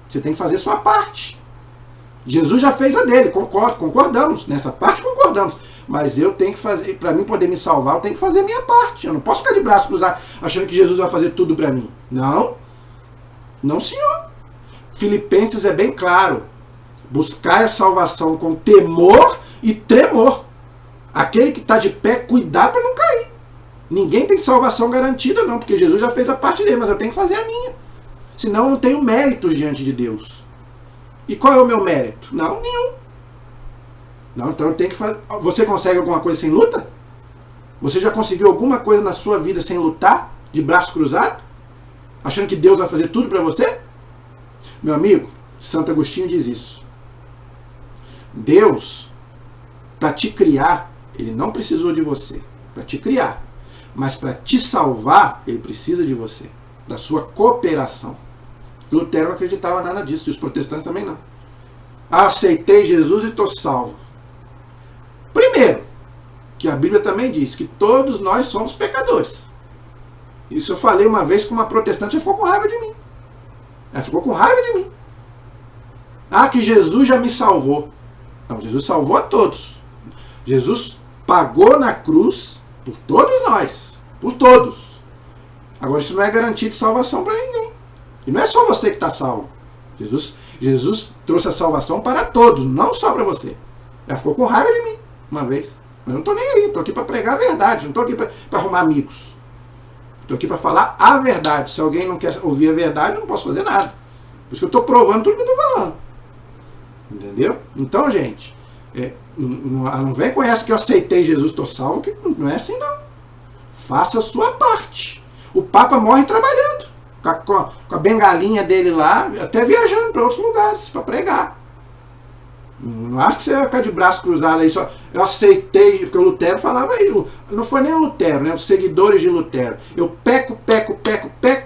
Você tem que fazer sua parte. Jesus já fez a dele, concordamos. Nessa parte concordamos. Mas eu tenho que fazer, para mim poder me salvar, eu tenho que fazer a minha parte. Eu não posso ficar de braço cruzado achando que Jesus vai fazer tudo para mim. Não. Não, senhor. Filipenses é bem claro. Buscar a salvação com temor e tremor. Aquele que está de pé, cuidado para não cair. Ninguém tem salvação garantida, não, porque Jesus já fez a parte dele, mas eu tenho que fazer a minha. Senão eu não tenho méritos diante de Deus. E qual é o meu mérito? Não, nenhum. Não, então eu tenho que fazer. Você consegue alguma coisa sem luta? Você já conseguiu alguma coisa na sua vida sem lutar? De braço cruzado? Achando que Deus vai fazer tudo para você? Meu amigo, Santo Agostinho diz isso. Deus, para te criar, ele não precisou de você. Para te criar. Mas para te salvar, ele precisa de você. Da sua cooperação. Lutero não acreditava nada disso. E os protestantes também não. Aceitei Jesus e estou salvo. Primeiro, que a Bíblia também diz que todos nós somos pecadores. Isso eu falei uma vez com uma protestante e ficou com raiva de mim. Ela ficou com raiva de mim. Que Jesus já me salvou. Não, Jesus salvou a todos. Jesus pagou na cruz por todos nós. Por todos. Agora isso não é garantia de salvação para ninguém. E não é só você que está salvo. Jesus trouxe a salvação para todos, não só para você. Ela ficou com raiva de mim uma vez. Mas eu não estou nem aí. Estou aqui para pregar a verdade. Não estou aqui para arrumar amigos. Estou aqui para falar a verdade. Se alguém não quer ouvir a verdade, eu não posso fazer nada. Por isso que eu estou provando tudo que eu estou falando. Entendeu? Então, gente, não vem com essa que eu aceitei Jesus, estou salvo, que não é assim não. Faça a sua parte. O Papa morre trabalhando. Com a bengalinha dele lá, até viajando para outros lugares, para pregar. Não acho que você vai ficar de braço cruzado aí só. Eu aceitei, porque o Lutero falava aí. Não foi nem o Lutero, né? Os seguidores de Lutero. Eu peco,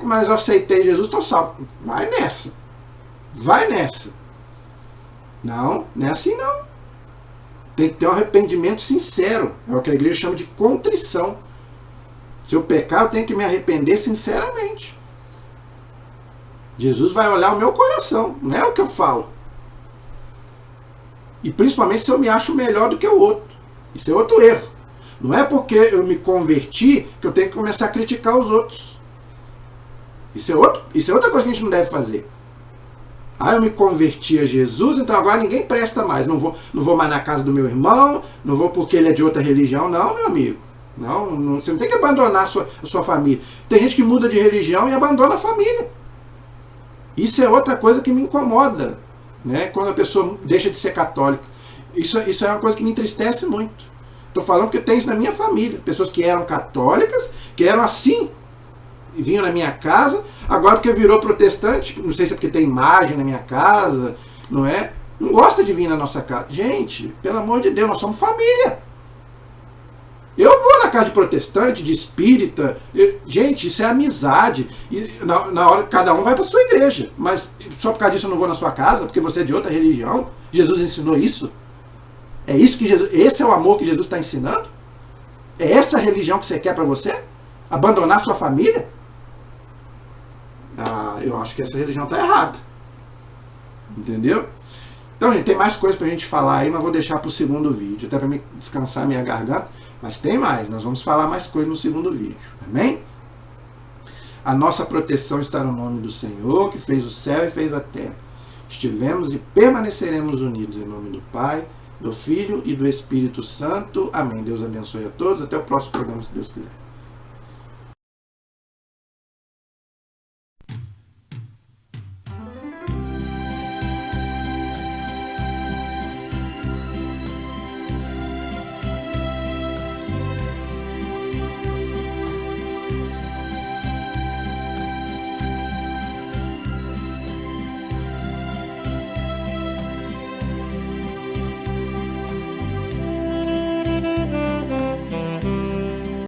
mas eu aceitei Jesus, estou salvo. Vai nessa. Vai nessa. Não é assim não. Tem que ter um arrependimento sincero. É o que a igreja chama de contrição. Se eu pecar, eu tenho que me arrepender sinceramente. Jesus vai olhar o meu coração, não é o que eu falo. E principalmente se eu me acho melhor do que o outro. Isso é outro erro. Não é porque eu me converti que eu tenho que começar a criticar os outros. Isso é outra coisa que a gente não deve fazer. Eu me converti a Jesus, então agora ninguém presta mais. Não vou mais na casa do meu irmão, não vou porque ele é de outra religião. Não, meu amigo. Não, você não tem que abandonar a sua família. Tem gente que muda de religião e abandona a família. Isso é outra coisa que me incomoda, né? Quando a pessoa deixa de ser católica. Isso é uma coisa que me entristece muito. Estou falando porque tem isso na minha família. Pessoas que eram católicas, que eram assim, e vinham na minha casa, agora porque virou protestante, não sei se é porque tem imagem na minha casa, não é? Não gosta de vir na nossa casa. Gente, pelo amor de Deus, nós somos família. Eu vou na casa de protestante, de espírita. Gente, isso é amizade. E na hora, cada um vai para sua igreja. Mas só por causa disso eu não vou na sua casa, porque você é de outra religião. Jesus ensinou isso. É isso que Jesus. Esse é o amor que Jesus está ensinando? É essa a religião que você quer para você? Abandonar sua família? Eu acho que essa religião está errada. Entendeu? Então, gente, tem mais coisas para a gente falar aí, mas vou deixar para o segundo vídeo. Até para me descansar minha garganta. Mas tem mais, nós vamos falar mais coisas no segundo vídeo. Amém? A nossa proteção está no nome do Senhor, que fez o céu e fez a terra. Estivemos e permaneceremos unidos em nome do Pai, do Filho e do Espírito Santo. Amém. Deus abençoe a todos. Até o próximo programa, se Deus quiser.